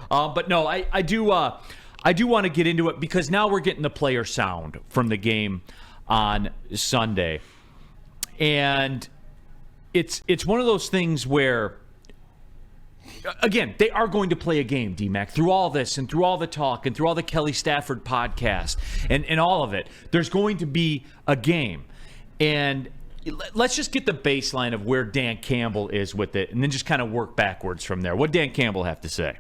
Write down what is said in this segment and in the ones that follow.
But no, I do want to get into it because now we're getting the player sound from the game on Sunday. And it's one of those things where, again, they are going to play a game, D-Mac, through all this and through all the talk and through all the Kelly Stafford podcast and all of it. There's going to be a game. And let's just get the baseline of where Dan Campbell is with it and then just kind of work backwards from there. What Dan Campbell have to say?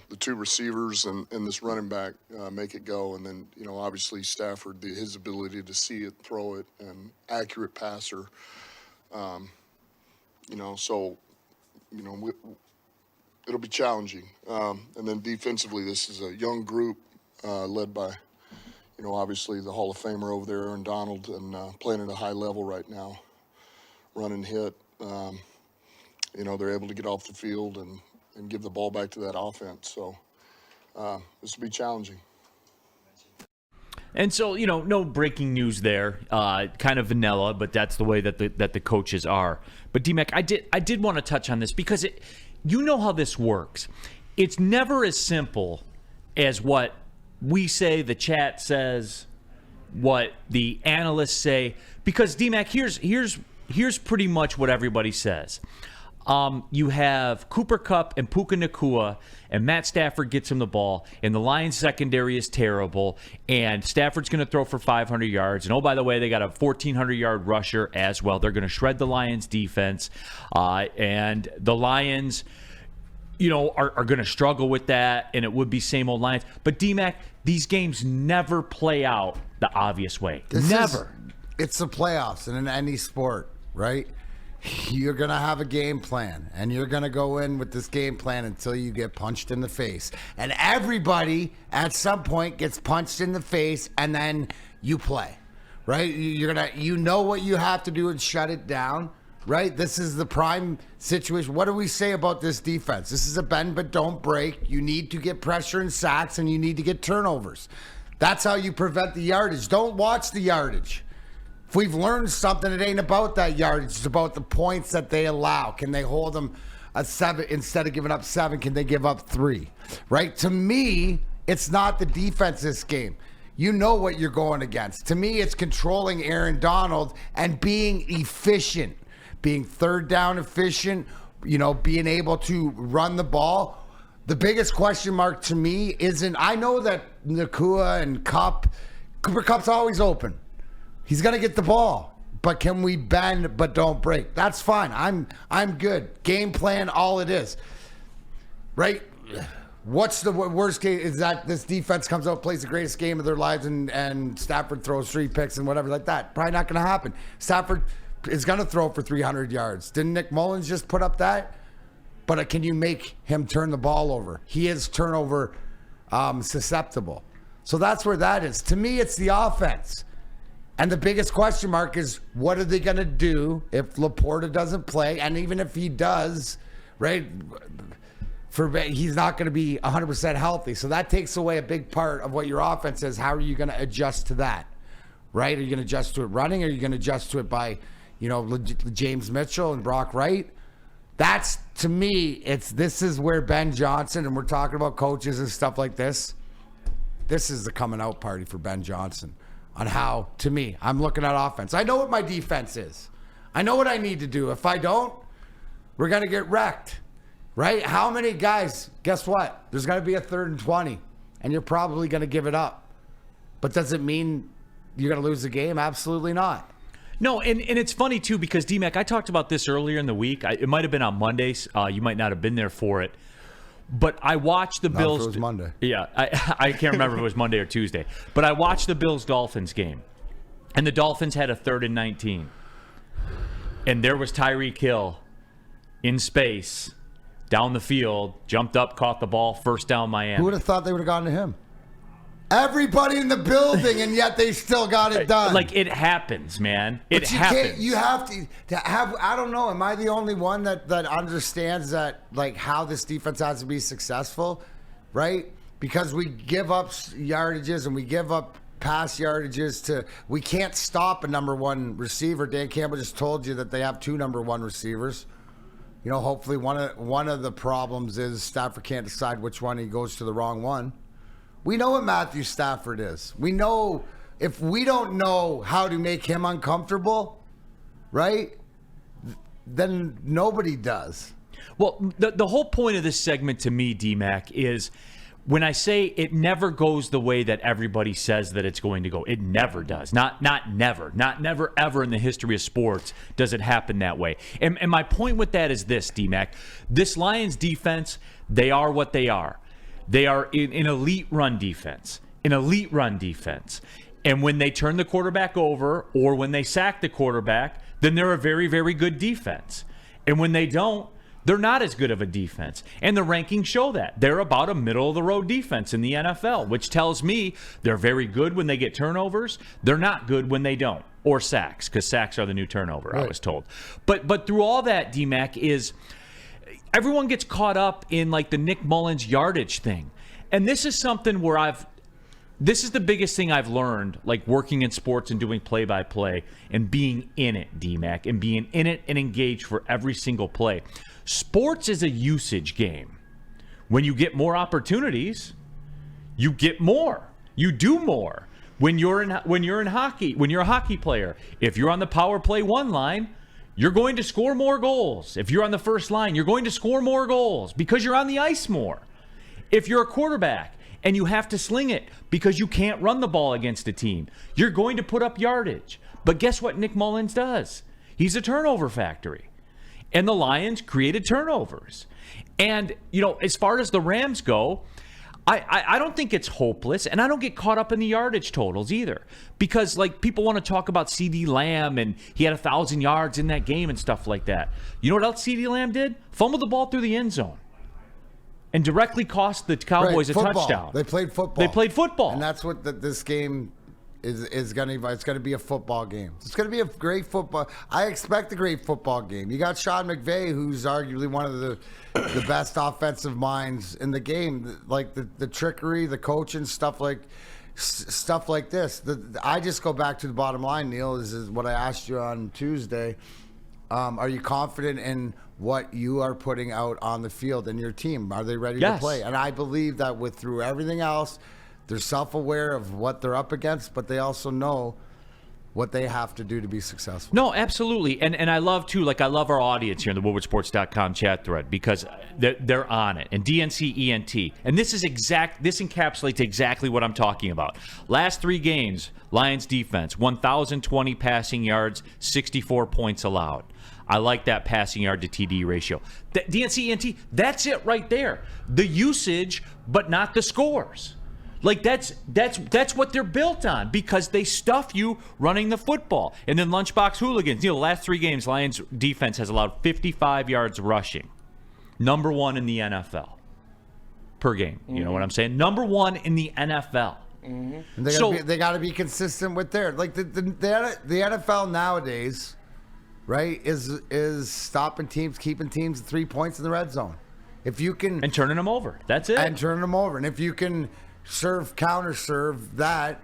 The two receivers and this running back make it go. And then, obviously Stafford, his ability to see it, throw it, and accurate passer. So it'll be challenging. And then defensively, this is a young group led by, obviously the Hall of Famer over there, Aaron Donald, and playing at a high level right now, run and hit. They're able to get off the field and give the ball back to that offense. So this will be challenging. And so, no breaking news there. Kind of vanilla, but that's the way that the coaches are. But D-Mac, I did want to touch on this because how this works. It's never as simple as what we say, the chat says, what the analysts say. Because D-Mac, here's pretty much what everybody says. You have Cooper Kupp and Puka Nacua, and Matt Stafford gets him the ball, and the Lions secondary is terrible, and Stafford's going to throw for 500 yards. And, oh, by the way, they got a 1,400-yard rusher as well. They're going to shred the Lions' defense, and the Lions, are going to struggle with that, and it would be same old Lions. But, D-Mac, these games never play out the obvious way. Never. It's the playoffs in any sport, right? You're going to have a game plan, and you're going to go in with this game plan until you get punched in the face. And everybody at some point gets punched in the face, and then you play, right? You know what you have to do and shut it down, right? This is the prime situation. What do we say about this defense? This is a bend but don't break. You need to get pressure and sacks, and you need to get turnovers. That's how you prevent the yardage. Don't watch the yardage. If we've learned something, it ain't about that yardage. It's about the points that they allow. Can they hold them at 7 instead of giving up 7? Can they give up 3? Right? To me, it's not the defense this game. You know what you're going against. To me, it's controlling Aaron Donald and being efficient, being third down efficient, being able to run the ball. The biggest question mark to me isn't, I know that Nacua and Cooper Kupp's always open. He's going to get the ball, but can we bend but don't break? That's fine. I'm good. Game plan, all it is. Right? What's the worst case is that this defense comes out, plays the greatest game of their lives, and Stafford throws 3 picks and whatever like that. Probably not going to happen. Stafford is going to throw for 300 yards. Didn't Nick Mullins just put up that? But can you make him turn the ball over? He is turnover susceptible. So that's where that is. To me, it's the offense. And the biggest question mark is, what are they going to do if Laporta doesn't play? And even if he does, right, he's not going to be 100% healthy. So that takes away a big part of what your offense is. How are you going to adjust to that, right? Are you going to adjust to it running? Or are you going to adjust to it by, James Mitchell and Brock Wright? That's, to me, this is where Ben Johnson, and we're talking about coaches and stuff like this. This is the coming out party for Ben Johnson. On how, to me, I'm looking at offense. I know what my defense is. I know what I need to do. If I don't, we're going to get wrecked, right? How many guys, guess what? There's going to be a 3rd and 20, and you're probably going to give it up. But does it mean you're going to lose the game? Absolutely not. No, and it's funny, too, because, D-Mac, I talked about this earlier in the week. It might have been on Mondays. You might not have been there for it. But I watched the Bills. If it was Monday. Yeah, I can't remember if it was Monday or Tuesday. But I watched the Bills-Dolphins game. And the Dolphins had a 3rd and 19. And there was Tyreek Hill in space, down the field, jumped up, caught the ball, first down Miami. Who would have thought they would have gone to him? Everybody in the building, and yet they still got it done. Like, it happens, man. It happens. You have to have, I don't know, am I the only one that understands that, like, how this defense has to be successful, right? Because we give up yardages and we give up pass yardages we can't stop a number 1 receiver. Dan Campbell just told you that they have 2 number 1 receivers. hopefully one of the problems is Stafford can't decide which one he goes to the wrong one. We know what Matthew Stafford is. We know if we don't know how to make him uncomfortable, right, then nobody does. Well, the whole point of this segment to me, D-Mac, is when I say it never goes the way that everybody says that it's going to go. It never does. Not never, ever in the history of sports does it happen that way. And my point with that is this, D-Mac. This Lions defense, they are what they are. They are an elite run defense. An elite run defense. And when they turn the quarterback over or when they sack the quarterback, then they're a very, very good defense. And when they don't, they're not as good of a defense. And the rankings show that. They're about a middle-of-the-road defense in the NFL, which tells me they're very good when they get turnovers. They're not good when they don't. Or sacks, because sacks are the new turnover, right. I was told. But through all that, D-Mac, is everyone gets caught up in like the Nick Mullins yardage thing. And this is something where this is the biggest thing I've learned, like working in sports and doing play-by-play and being in it, D-Mac, and being in it and engaged for every single play. Sports is a usage game. When you get more opportunities, you get more. You do more. When you're in hockey, when you're a hockey player, if you're on the power play 1 line, you're going to score more goals. If you're on the first line, you're going to score more goals because you're on the ice more. If you're a quarterback and you have to sling it because you can't run the ball against a team, you're going to put up yardage. But guess what Nick Mullins does? He's a turnover factory. And the Lions created turnovers. And, as far as the Rams go, I don't think it's hopeless, and I don't get caught up in the yardage totals either. Because, people want to talk about CeeDee Lamb, and he had 1,000 yards in that game and stuff like that. You know what else CeeDee Lamb did? Fumbled the ball through the end zone. And directly cost the Cowboys a touchdown. They played football. And that's what this game is going to. It's going to be a football game. It's going to be a great football. I expect a great football game. You got Sean McVay, who's arguably one of the best offensive minds in the game. Like the trickery, the coaching, stuff like this. I just go back to the bottom line, Neil. Is what I asked you on Tuesday. Are you confident in what you are putting out on the field and your team? Are they ready to play? And I believe that through everything else, they're self-aware of what they're up against, but they also know what they have to do to be successful. No, absolutely. And I love, too, I love our audience here in the WoodwardSports.com chat thread because they're on it. And DNCENT. And this encapsulates exactly what I'm talking about. Last 3 games, Lions defense, 1,020 passing yards, 64 points allowed. I like that passing yard to TD ratio. DNCENT, that's it right there. The usage, but not the scores. That's what they're built on because they stuff you running the football. And then Lunchbox Hooligans. The last 3 games, Lions defense has allowed 55 yards rushing. Number 1 in the NFL per game. Mm-hmm. You know what I'm saying? Number 1 in the NFL. Mm-hmm. And they got to be consistent with their the NFL nowadays, right? Is stopping teams, keeping teams at 3 points in the red zone. If you can and turning them over, that's it. And turning them over, and if you can counter serve that,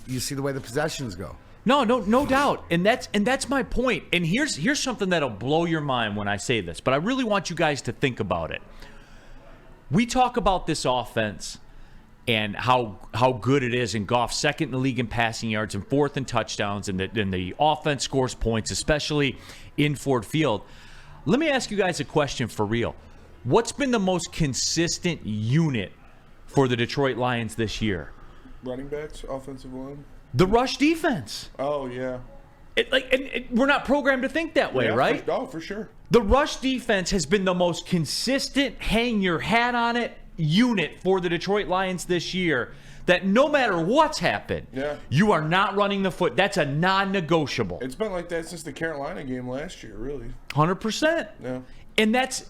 you see the way the possessions go. No doubt. And that's my point. And here's something that'll blow your mind when I say this, but I really want you guys to think about it. We talk about this offense and how good it is, and Goff second in the league in passing yards and 4th in touchdowns, and the offense scores points, especially in Ford Field. Let me ask you guys a question for real. What's been the most consistent unit for the Detroit Lions this year? Running backs, offensive line. The rush defense. Oh, yeah. We're not programmed to think that way, right? For sure. The rush defense has been the most consistent, hang your hat on it unit for the Detroit Lions this year, that no matter what's happened, you are not running the foot. That's a non-negotiable. It's been like that since the Carolina game last year, really. 100%. Yeah. And that's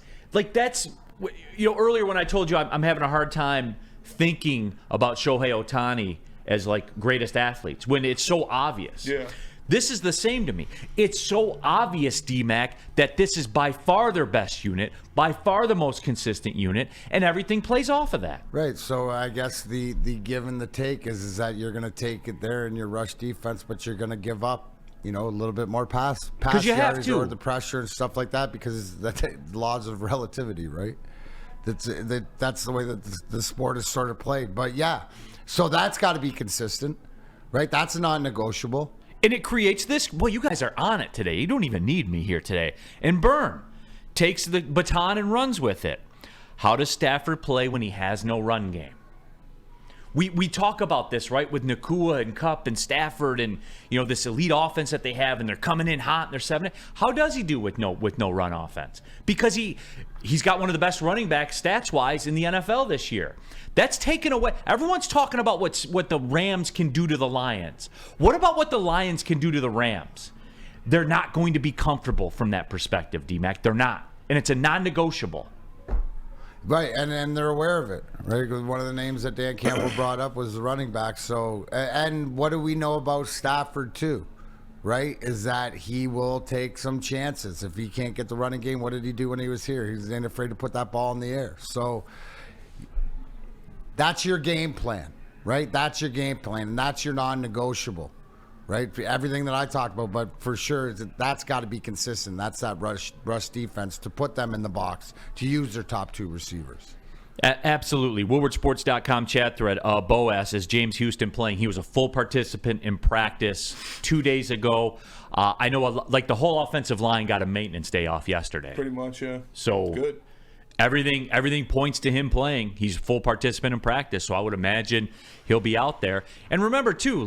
earlier when I told you I'm having a hard time thinking about Shohei Ohtani as greatest athletes when it's so obvious. Yeah. This is the same to me. It's so obvious, D-Mac, that this is by far their best unit, by far the most consistent unit, and everything plays off of that. Right. So I guess the give and the take is that you're going to take it there in your rush defense, but you're going to give up a little bit more pass you have yards to. or the pressure and stuff like that, because that's the laws of relativity, right? That's the way that the sport is sort of played. But yeah, so that's got to be consistent, right? That's a non-negotiable. And it creates this. Well, you guys are on it today. You don't even need me here today. And Byrne takes the baton and runs with it. How does Stafford play when he has no run game? We talk about this, right, with Nakua and Kupp and Stafford and, this elite offense that they have, and they're coming in hot and they're 7. How does he do with no run offense? Because he's got one of the best running backs stats-wise in the NFL this year. That's taken away. Everyone's talking about what the Rams can do to the Lions. What about what the Lions can do to the Rams? They're not going to be comfortable from that perspective, D-Mac. They're not. And it's a non-negotiable. Right, and they're aware of it, right? Because one of the names that Dan Campbell brought up was the running back. So, and what do we know about Stafford too, right? Is that he will take some chances. If he can't get the running game, what did he do when he was here? He was ain't afraid to put that ball in the air. So that's your game plan, right? That's your game plan, and that's your non-negotiable, right? For everything that I talked about, but for sure, that's got to be consistent. That's that rush defense to put them in the box, to use their top 2 receivers. Absolutely. WoodwardSports.com chat thread. Bo asks, is James Houston playing? He was a full participant in practice 2 days ago. I know the whole offensive line got a maintenance day off yesterday. Pretty much, yeah. So good. Everything points to him playing. He's a full participant in practice, so I would imagine he'll be out there. And remember, too,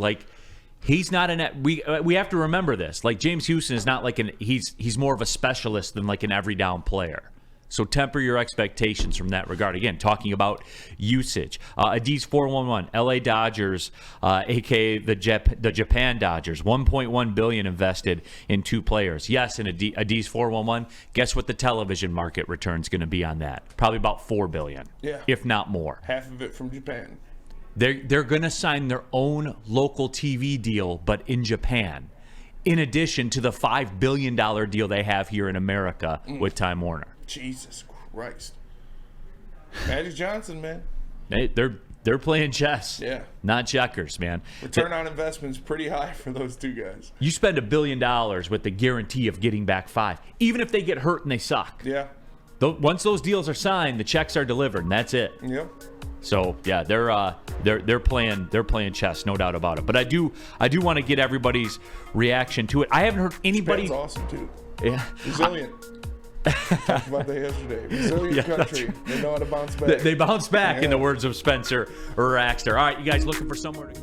he's not we have to remember this. James Houston is not he's more of a specialist than an every down player. So temper your expectations from that regard. Again, talking about usage. Adiz 411, LA Dodgers, aka the Japan Dodgers, $1.1 billion invested in 2 players. Yes, in Adiz 411. Guess what the television market return is going to be on that? Probably about $4 billion, if not more. Half of it from Japan. They're going to sign their own local TV deal, but in Japan, in addition to the $5 billion deal they have here in America with Time Warner. Jesus Christ. Magic Johnson, man. They're playing chess, not checkers, man. Return on investment's pretty high for those 2 guys. You spend $1 billion with the guarantee of getting back 5, even if they get hurt and they suck. Yeah. Once those deals are signed, the checks are delivered, and that's it. Yep. So yeah, they're playing chess, no doubt about it. But I do want to get everybody's reaction to it. I haven't heard anybody. That's awesome too. Yeah, resilient. Talked about that yesterday. Resilient country. Right. They know how to bounce back. They bounce back, in the words of Spencer or Axter. All right, you guys looking for somewhere to